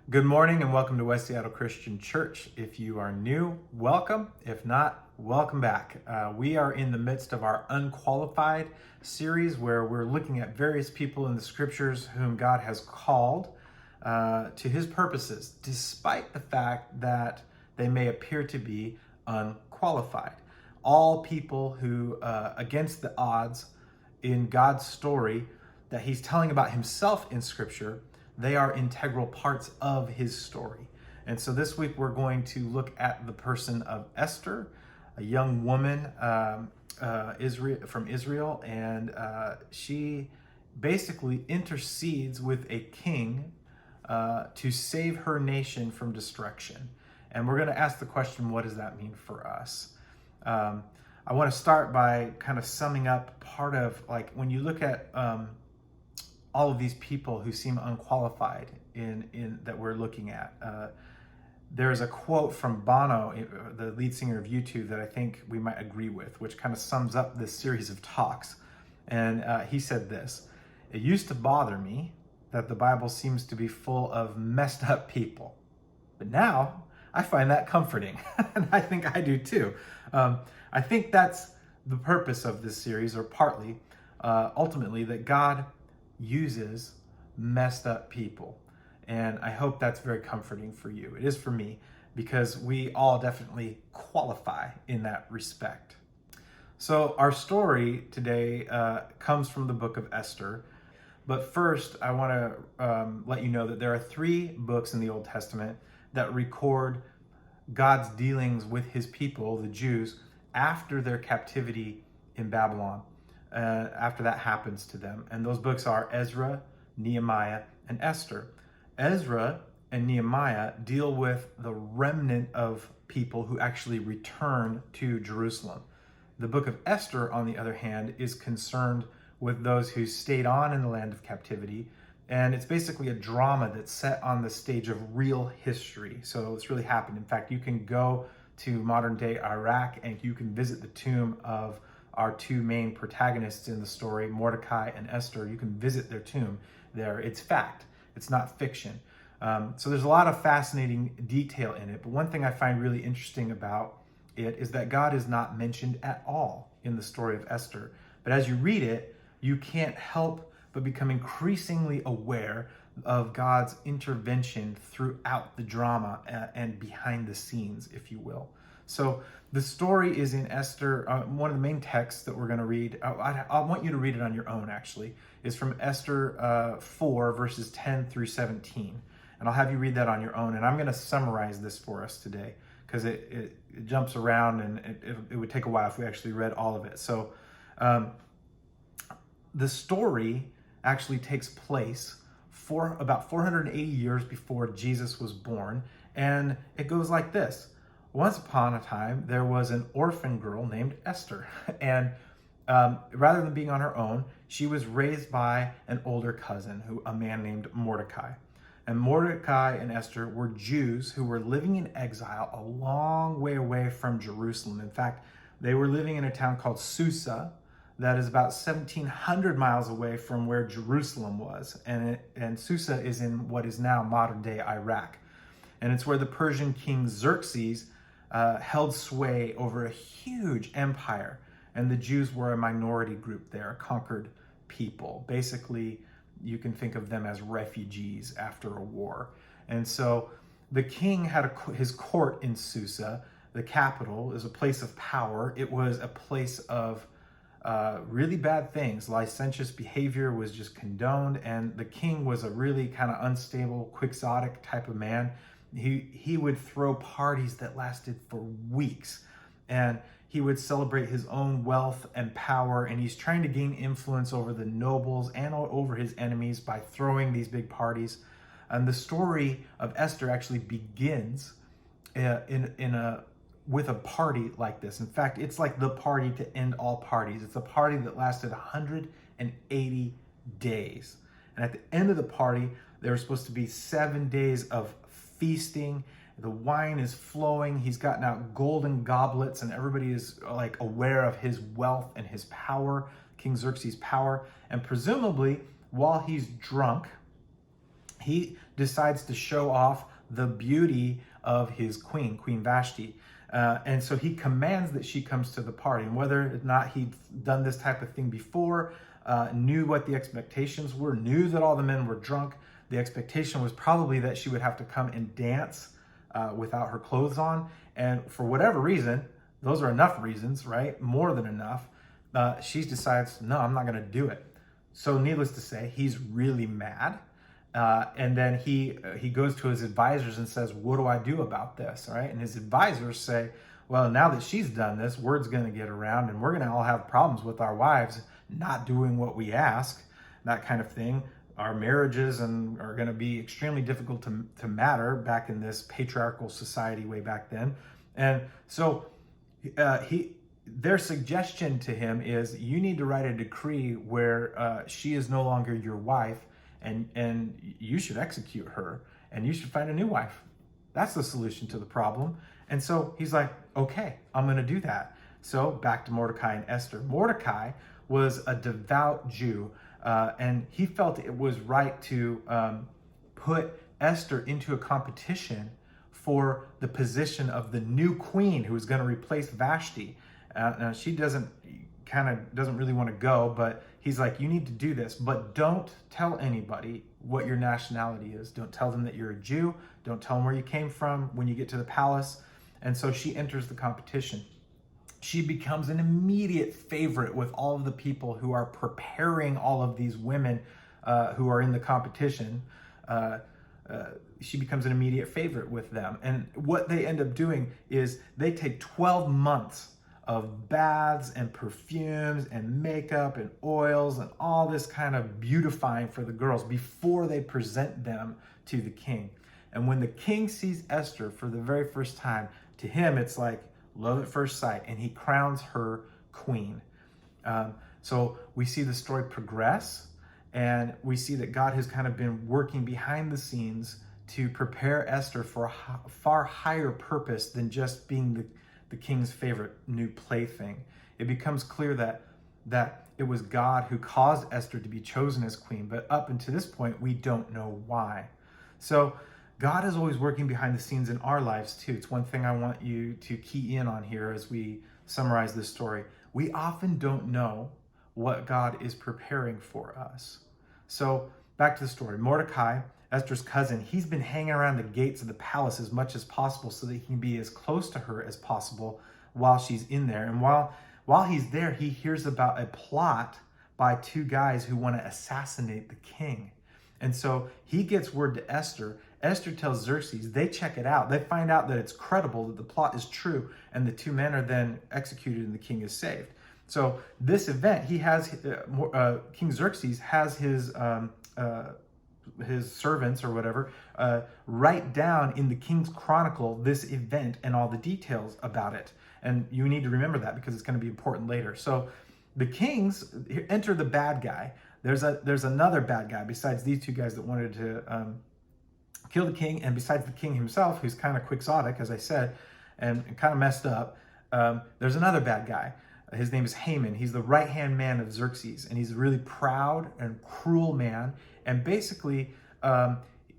Good morning and welcome to West Seattle Christian Church. If you are new, welcome. If not, welcome back. We are in the midst of our Unqualified series where we're looking at various people in the scriptures whom God has called to his purposes, despite the fact that they may appear to be unqualified. All people who, against the odds in God's story that he's telling about himself in scripture, they are integral parts of his story. And so this week we're going to look at the person of Esther, a young woman from Israel, and she basically intercedes with a king to save her nation from destruction. And we're going to ask the question, what does that mean for us? I want to start by kind of summing up part of, like, when you look at all of these people who seem unqualified in that we're looking at. There's a quote from Bono, the lead singer of U2, that I think we might agree with, which kind of sums up this series of talks. And he said this: "It used to bother me that the Bible seems to be full of messed up people. But now I find that comforting." And I think I do too. I think that's the purpose of this series, or partly, ultimately, that God uses messed up people. And I hope that's very comforting for you. It is for me, because we all definitely qualify in that respect. So our story today comes from the book of Esther. But first, I want to let you know that there are 3 books in the Old Testament that record God's dealings with his people, the Jews, after their captivity in Babylon. After that happens to them. And those books are Ezra, Nehemiah, and Esther. Ezra and Nehemiah deal with the remnant of people who actually return to Jerusalem. The book of Esther, on the other hand, is concerned with those who stayed on in the land of captivity. And it's basically a drama that's set on the stage of real history. So it's really happened. In fact, you can go to modern day Iraq and you can visit the tomb of our 2 main protagonists in the story, Mordecai and Esther. You can visit their tomb there. It's fact. It's not fiction. So there's a lot of fascinating detail in it. But one thing I find really interesting about it is that God is not mentioned at all in the story of Esther. But as you read it, you can't help but become increasingly aware of God's intervention throughout the drama and behind the scenes, if you will. So the story is in Esther. One of the main texts that we're going to read, I want you to read it on your own, actually, is from Esther 4, verses 10 through 17. And I'll have you read that on your own. And I'm going to summarize this for us today, because it jumps around and it would take a while if we actually read all of it. So the story actually takes place for about 480 years before Jesus was born. And it goes like this. Once upon a time, there was an orphan girl named Esther. And rather than being on her own, she was raised by an older cousin, a man named Mordecai. And Mordecai and Esther were Jews who were living in exile a long way away from Jerusalem. In fact, they were living in a town called Susa that is about 1,700 miles away from where Jerusalem was. And Susa is in what is now modern-day Iraq. And it's where the Persian king Xerxes held sway over a huge empire. And the Jews were a minority group there, a conquered people. Basically, you can think of them as refugees after a war. And so the king had his court in Susa. The capital is a place of power. It was a place of really bad things. Licentious behavior was just condoned. And the king was a really kind of unstable, quixotic type of man. He would throw parties that lasted for weeks, and he would celebrate his own wealth and power, and he's trying to gain influence over the nobles and over his enemies by throwing these big parties. And the story of Esther actually begins with a party like this. In fact, it's like the party to end all parties. It's a party that lasted 180 days. And at the end of the party, there was supposed to be 7 days of feasting. The wine is flowing. He's gotten out golden goblets, and everybody is like aware of his wealth and his power, King Xerxes' power. And presumably, while he's drunk, he decides to show off the beauty of his queen, Queen Vashti. And so he commands that she comes to the party. And whether or not he'd done this type of thing before, knew what the expectations were, knew that all the men were drunk, the expectation was probably that she would have to come and dance without her clothes on. And for whatever reason, those are enough reasons, right? More than enough. She decides, no, I'm not going to do it. So needless to say, he's really mad. And then he goes to his advisors and says, what do I do about this? All right. And his advisors say, well, now that she's done this, word's going to get around and we're going to all have problems with our wives not doing what we ask, that kind of thing. Our marriages are going to be extremely difficult to matter back in this patriarchal society way back then. And so their suggestion to him is, you need to write a decree where she is no longer your wife, and you should execute her, and you should find a new wife. That's the solution to the problem. And so he's like, okay, I'm going to do that. So back to Mordecai and Esther. Mordecai was a devout Jew, and he felt it was right to put Esther into a competition for the position of the new queen who was going to replace Vashti. Now she doesn't really want to go, but he's like, you need to do this, but don't tell anybody what your nationality is. Don't tell them that you're a Jew. Don't tell them where you came from when you get to the palace. And so she enters the competition. She becomes an immediate favorite with all of the people who are preparing all of these women who are in the competition. She becomes an immediate favorite with them. And what they end up doing is they take 12 months of baths and perfumes and makeup and oils and all this kind of beautifying for the girls before they present them to the king. And when the king sees Esther for the very first time, to him it's like love at first sight, and he crowns her queen. So we see the story progress, and we see that God has kind of been working behind the scenes to prepare Esther for a far higher purpose than just being the king's favorite new plaything. It becomes clear that it was God who caused Esther to be chosen as queen, but up until this point, we don't know why. So God is always working behind the scenes in our lives too. It's one thing I want you to key in on here as we summarize this story. We often don't know what God is preparing for us. So back to the story. Mordecai, Esther's cousin, he's been hanging around the gates of the palace as much as possible so that he can be as close to her as possible while she's in there. And while he's there, he hears about a plot by two guys who want to assassinate the king. And so he gets word to Esther. Esther tells Xerxes. They check it out. They find out that it's credible, that the plot is true, and the two men are then executed and the king is saved. So this event, he has King Xerxes has his servants or whatever write down in the King's Chronicle this event and all the details about it. And you need to remember that because it's going to be important later. So the kings enter the bad guy. There's another bad guy besides these two guys that wanted to kill the king, and besides the king himself, who's kind of quixotic, as I said, and kind of messed up. There's another bad guy. His name is Haman. He's the right-hand man of Xerxes, and he's a really proud and cruel man. And basically,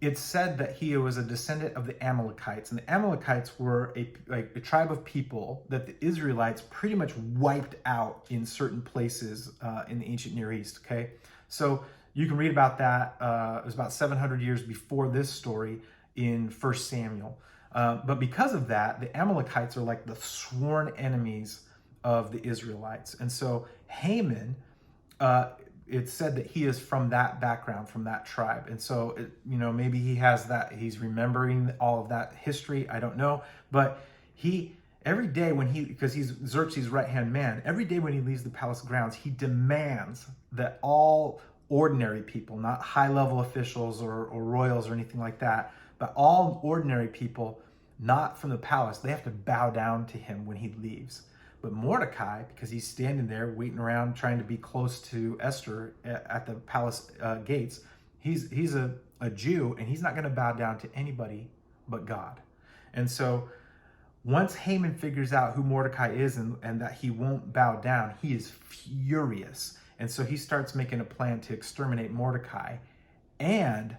it's said that he was a descendant of the Amalekites. And the Amalekites were a tribe of people that the Israelites pretty much wiped out in certain places in the ancient Near East, okay? So you can read about that. It was about 700 years before this story in 1 Samuel. But because of that, the Amalekites are like the sworn enemies of the Israelites. And so Haman, it's said that he is from that background, from that tribe. And so, maybe he has that, he's remembering all of that history. I don't know. But every day because he's Xerxes' right-hand man, every day when he leaves the palace grounds, he demands that all ordinary people, not high-level officials or royals or anything like that, but all ordinary people, not from the palace, they have to bow down to him when he leaves. But Mordecai, because he's standing there waiting around trying to be close to Esther at the palace gates, he's a Jew, and he's not going to bow down to anybody but God. And so once Haman figures out who Mordecai is and that he won't bow down, he is furious. And so he starts making a plan to exterminate Mordecai and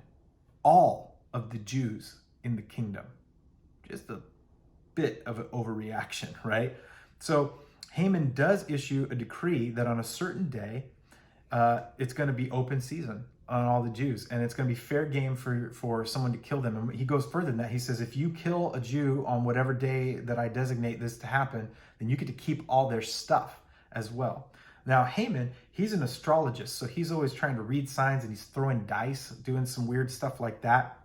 all of the Jews in the kingdom. Just a bit of an overreaction, right? So Haman does issue a decree that on a certain day, it's going to be open season on all the Jews, and it's going to be fair game for someone to kill them. And he goes further than that. He says, if you kill a Jew on whatever day that I designate this to happen, then you get to keep all their stuff as well. Now, Haman, he's an astrologist, so he's always trying to read signs, and he's throwing dice, doing some weird stuff like that.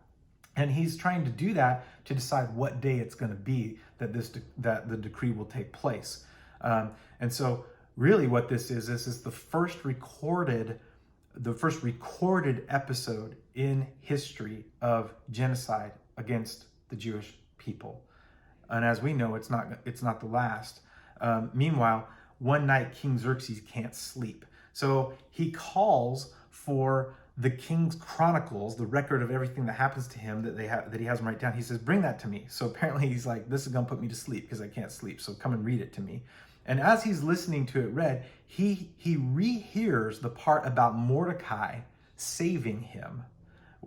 And he's trying to do that to decide what day it's going to be that the decree will take place. And so really what this is the first recorded episode in history of genocide against the Jewish people. And as we know, it's not the last. Meanwhile, one night King Xerxes can't sleep. So he calls for the King's Chronicles, the record of everything that happens to him that he has him write down. He says, bring that to me. So apparently he's like, this is going to put me to sleep because I can't sleep. So come and read it to me. And as he's listening to it read, he rehears the part about Mordecai saving him.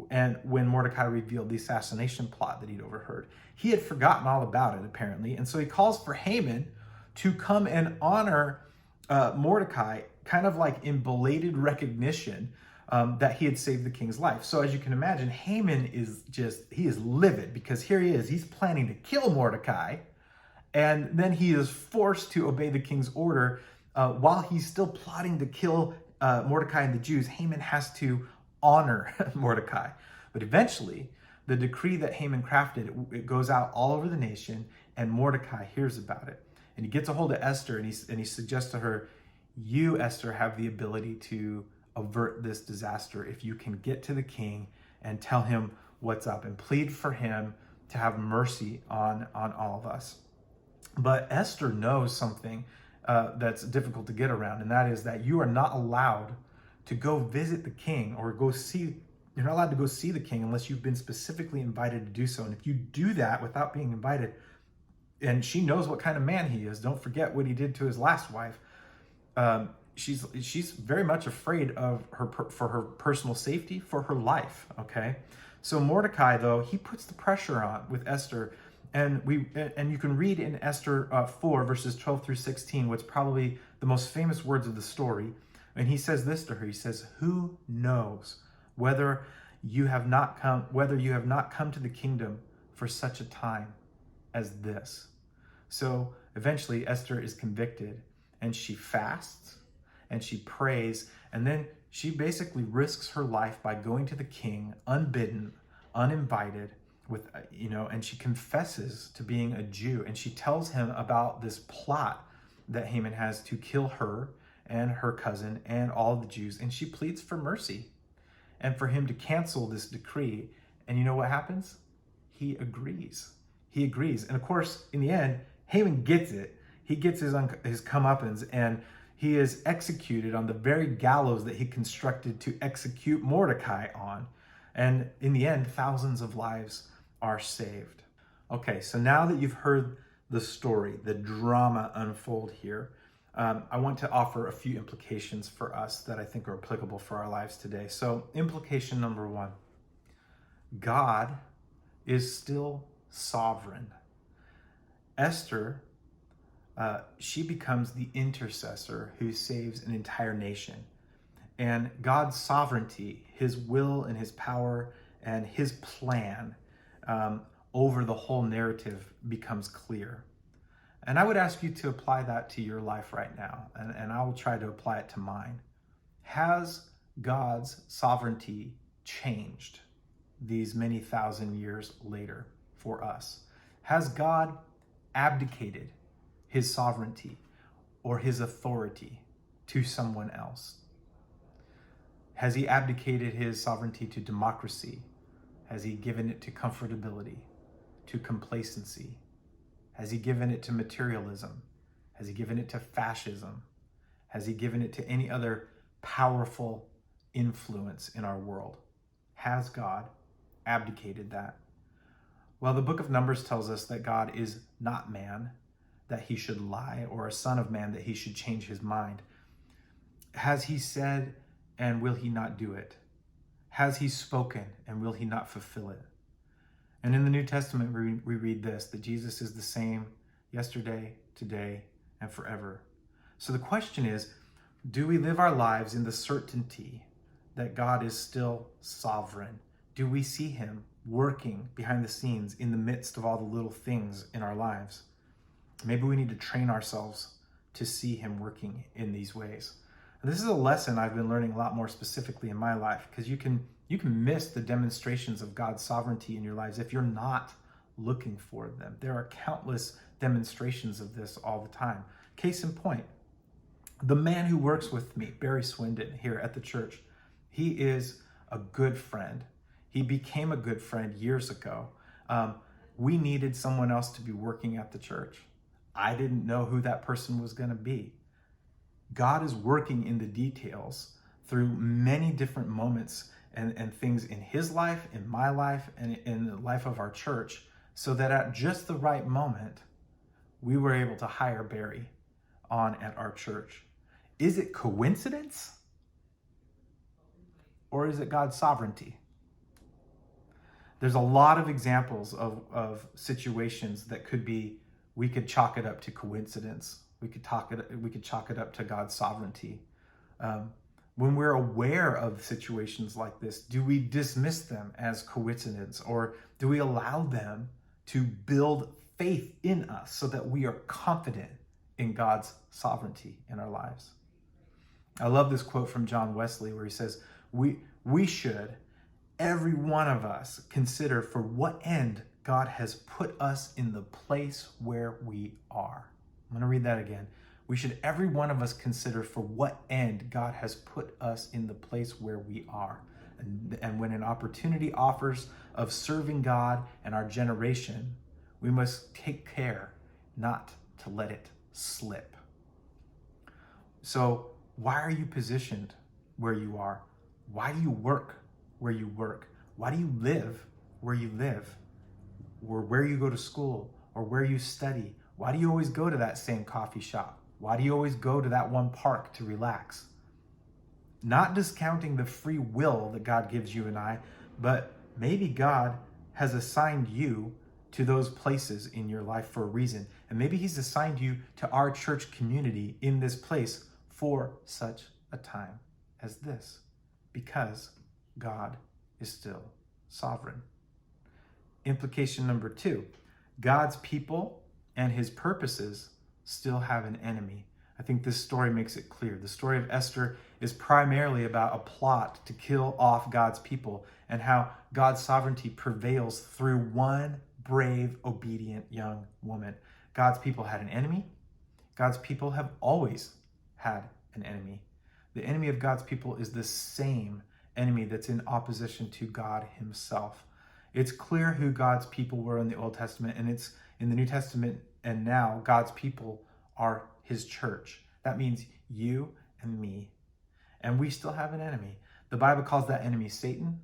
And when Mordecai revealed the assassination plot that he'd overheard, he had forgotten all about it apparently. And so he calls for Haman to come and honor Mordecai, kind of like in belated recognition that he had saved the king's life. So as you can imagine, Haman he is livid because here he is, he's planning to kill Mordecai. And then he is forced to obey the king's order. While he's still plotting to kill Mordecai and the Jews, Haman has to honor Mordecai. But eventually, the decree that Haman crafted, it goes out all over the nation, and Mordecai hears about it. And he gets a hold of Esther, and he suggests to her, you, Esther, have the ability to avert this disaster if you can get to the king and tell him what's up and plead for him to have mercy on all of us. But Esther knows something that's difficult to get around, and that is that you are not allowed to go visit the king or you're not allowed to go see the king unless you've been specifically invited to do so. And if you do that without being invited, and she knows what kind of man he is, don't forget what he did to his last wife, she's very much afraid of for her personal safety, for her life, okay? So Mordecai, though, he puts the pressure on with Esther. And you can read in Esther 4, verses 12 through 16, what's probably the most famous words of the story. And he says this to her. He says, who knows whether you have not come to the kingdom for such a time as this? So eventually Esther is convicted, and she fasts and she prays, and then she basically risks her life by going to the king unbidden, uninvited, and she confesses to being a Jew, and she tells him about this plot that Haman has to kill her and her cousin and all the Jews, and she pleads for mercy and for him to cancel this decree. And you know what happens? He agrees. And of course, in the end, Haman gets it. He gets his comeuppance, and he is executed on the very gallows that he constructed to execute Mordecai on. And in the end, thousands of lives are saved. Okay, so now that you've heard the story, the drama unfold here, I want to offer a few implications for us that I think are applicable for our lives today. So implication number one, God is still sovereign. Esther, she becomes the intercessor who saves an entire nation. And God's sovereignty, his will and his power and his plan over the whole narrative becomes clear. And I would ask you to apply that to your life right now, and I will try to apply it to mine. Has God's sovereignty changed these many thousand years later for us? Has God abdicated his sovereignty or his authority to someone else? Has he abdicated his sovereignty to democracy? Has he given it to comfortability, to complacency? Has he given it to materialism? Has he given it to fascism? Has he given it to any other powerful influence in our world? Has God abdicated that? Well, the book of Numbers tells us that God is not man, that he should lie, or a son of man, that he should change his mind. Has he said, and will he not do it? Has he spoken, and will he not fulfill it? And in the New Testament, we read this, that Jesus is the same yesterday, today, and forever. So the question is, do we live our lives in the certainty that God is still sovereign? Do we see him working behind the scenes in the midst of all the little things in our lives? Maybe we need to train ourselves to see him working in these ways. And this is a lesson I've been learning a lot more specifically in my life, because you can miss the demonstrations of God's sovereignty in your lives if you're not looking for them. There are countless demonstrations of this all the time. Case in point, the man who works with me, Barry Swindon, here at the church, he is a good friend. He became a good friend years ago. We needed someone else to be working at the church. I didn't know who that person was going to be. God is working in the details through many different moments and things in his life, in my life, and in the life of our church, so that at just the right moment, we were able to hire Barry on at our church. Is it coincidence? Or is it God's sovereignty? There's a lot of examples of situations that we could chalk it up to coincidence. We could chalk it up to God's sovereignty. When we're aware of situations like this, do we dismiss them as coincidence, or do we allow them to build faith in us so that we are confident in God's sovereignty in our lives? I love this quote from John Wesley where he says, we should, every one of us, consider for what end God has put us in the place where we are. I'm going to read that again. We should, every one of us, consider for what end God has put us in the place where we are. And when an opportunity offers of serving God and our generation, we must take care not to let it slip. So why are you positioned where you are? Why do you work where you work? Why do you live where you live? Or where you go to school, or where you study? Why do you always go to that same coffee shop? Why do you always go to that one park to relax? Not discounting the free will that God gives you and I, but maybe God has assigned you to those places in your life for a reason. And maybe he's assigned you to our church community in this place for such a time as this, because God is still sovereign. Implication number 2, God's people and his purposes still have an enemy. I think this story makes it clear. The story of Esther is primarily about a plot to kill off God's people and how God's sovereignty prevails through one brave, obedient young woman. God's people had an enemy. God's people have always had an enemy. The enemy of God's people is the same enemy that's in opposition to God himself. It's clear who God's people were in the Old Testament, and it's in the New Testament, and now God's people are his church. That means you and me. And we still have an enemy. The Bible calls that enemy Satan,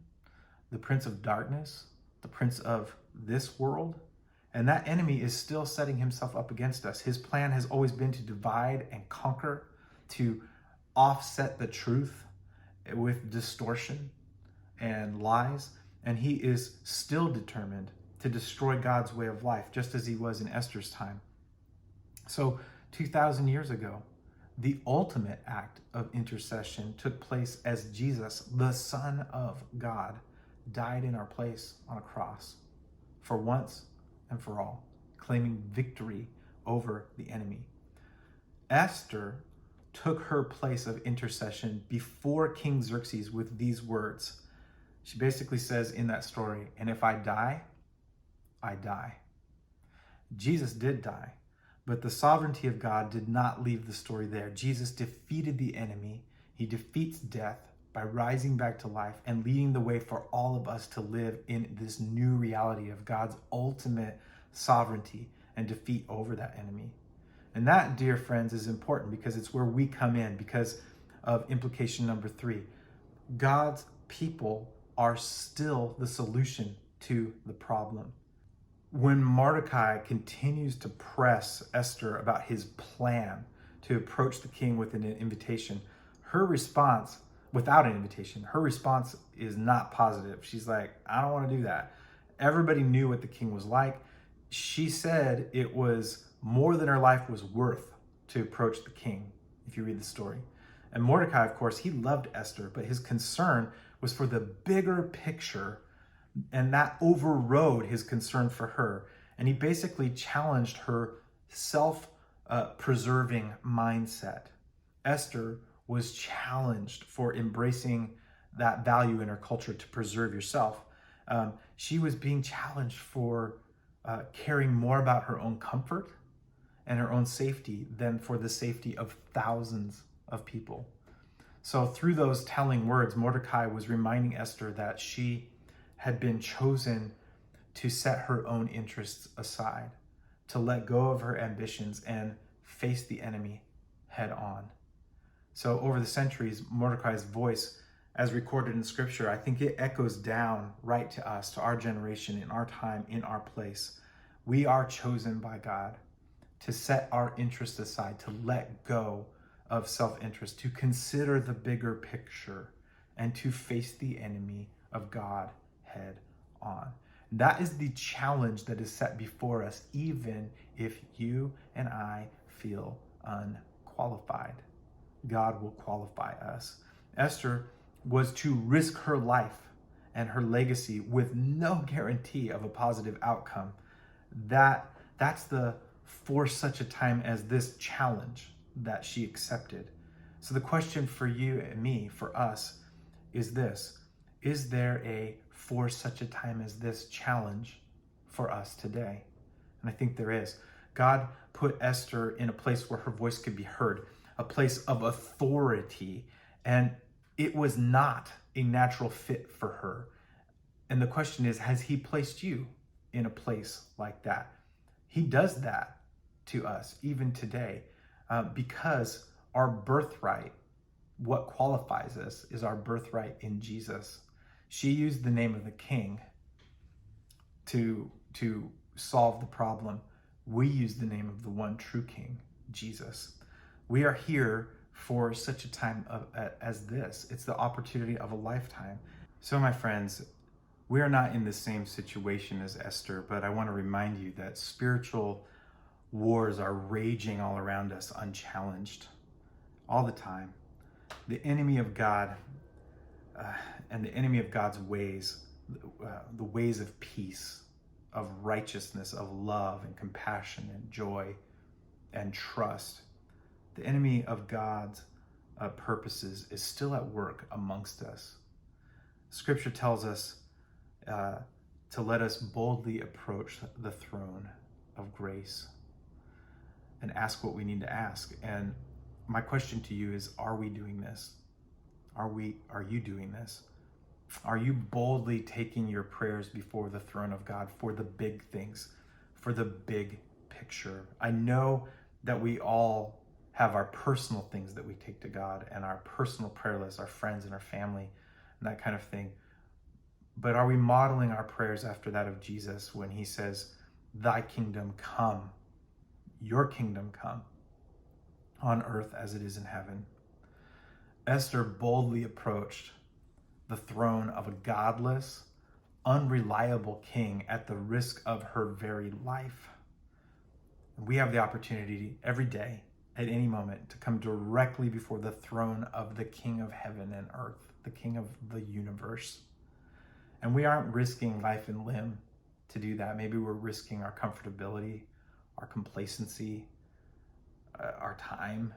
the prince of darkness, the prince of this world. And that enemy is still setting himself up against us. His plan has always been to divide and conquer, to offset the truth with distortion and lies. And he is still determined to destroy God's way of life, just as he was in Esther's time. So 2,000 years ago, the ultimate act of intercession took place as Jesus, the Son of God, died in our place on a cross for once and for all, claiming victory over the enemy. Esther took her place of intercession before King Xerxes with these words. She basically says in that story, and if I die, I die. Jesus did die, but the sovereignty of God did not leave the story there. Jesus defeated the enemy. He defeats death by rising back to life and leading the way for all of us to live in this new reality of God's ultimate sovereignty and defeat over that enemy. And that, dear friends, is important because it's where we come in because of implication number 3. God's people are still the solution to the problem. When Mordecai continues to press Esther about his plan to approach the king with an invitation, her response, without an invitation, her response is not positive. She's like, I don't want to do that. Everybody knew what the king was like. She said it was more than her life was worth to approach the king, if you read the story. And Mordecai, of course, he loved Esther, but his concern was for the bigger picture, and that overrode his concern for her. And he basically challenged her self-preserving mindset. Esther was challenged for embracing that value in her culture to preserve yourself. She was being challenged for caring more about her own comfort and her own safety than for the safety of thousands of people. So through those telling words, Mordecai was reminding Esther that she had been chosen to set her own interests aside, to let go of her ambitions and face the enemy head on. So over the centuries, Mordecai's voice, as recorded in scripture, I think it echoes down right to us, to our generation, in our time, in our place. We are chosen by God to set our interests aside, to let go of self-interest, to consider the bigger picture, and to face the enemy of God head on. That is the challenge that is set before us, even if you and I feel unqualified. God will qualify us. Esther was to risk her life and her legacy with no guarantee of a positive outcome. That's the for such a time as this challenge that she accepted. So the question for you and me, for us, is this: is there a for such a time as this challenge for us today? And I think there is. God put Esther in a place where her voice could be heard, a place of authority, and it was not a natural fit for her. And the question is, has he placed you in a place like that? He does that to us even today, because our birthright, what qualifies us, is our birthright in Jesus. She used the name of the king to solve the problem. We use the name of the one true king, Jesus. We are here for such a time as this. It's the opportunity of a lifetime. So my friends, we are not in the same situation as Esther, but I want to remind you that spiritual wars are raging all around us unchallenged all the time. The enemy of God and the enemy of God's ways, the ways of peace, of righteousness, of love and compassion and joy and trust. The enemy of God's purposes is still at work amongst us. Scripture tells us to let us boldly approach the throne of grace and ask what we need to ask. And my question to you is, are we doing this? Are you doing this? Are you boldly taking your prayers before the throne of God for the big things, for the big picture? I know that we all have our personal things that we take to God and our personal prayer lists, our friends and our family, and that kind of thing. But are we modeling our prayers after that of Jesus when he says, "Thy kingdom come, your kingdom come, on earth as it is in heaven"? Esther boldly approached the throne of a godless, unreliable king at the risk of her very life. We have the opportunity every day, at any moment, to come directly before the throne of the King of heaven and earth, the King of the universe. And we aren't risking life and limb to do that. Maybe we're risking our comfortability, our complacency, our time.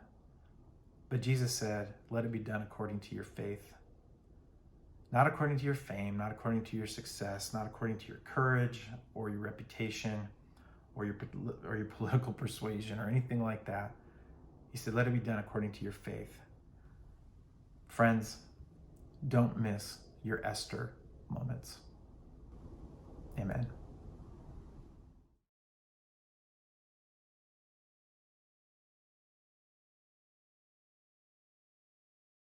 But Jesus said, "Let it be done according to your faith." Not according to your fame, not according to your success, not according to your courage or your reputation or your political persuasion or anything like that. He said, "Let it be done according to your faith." Friends, don't miss your Esther moments. Amen.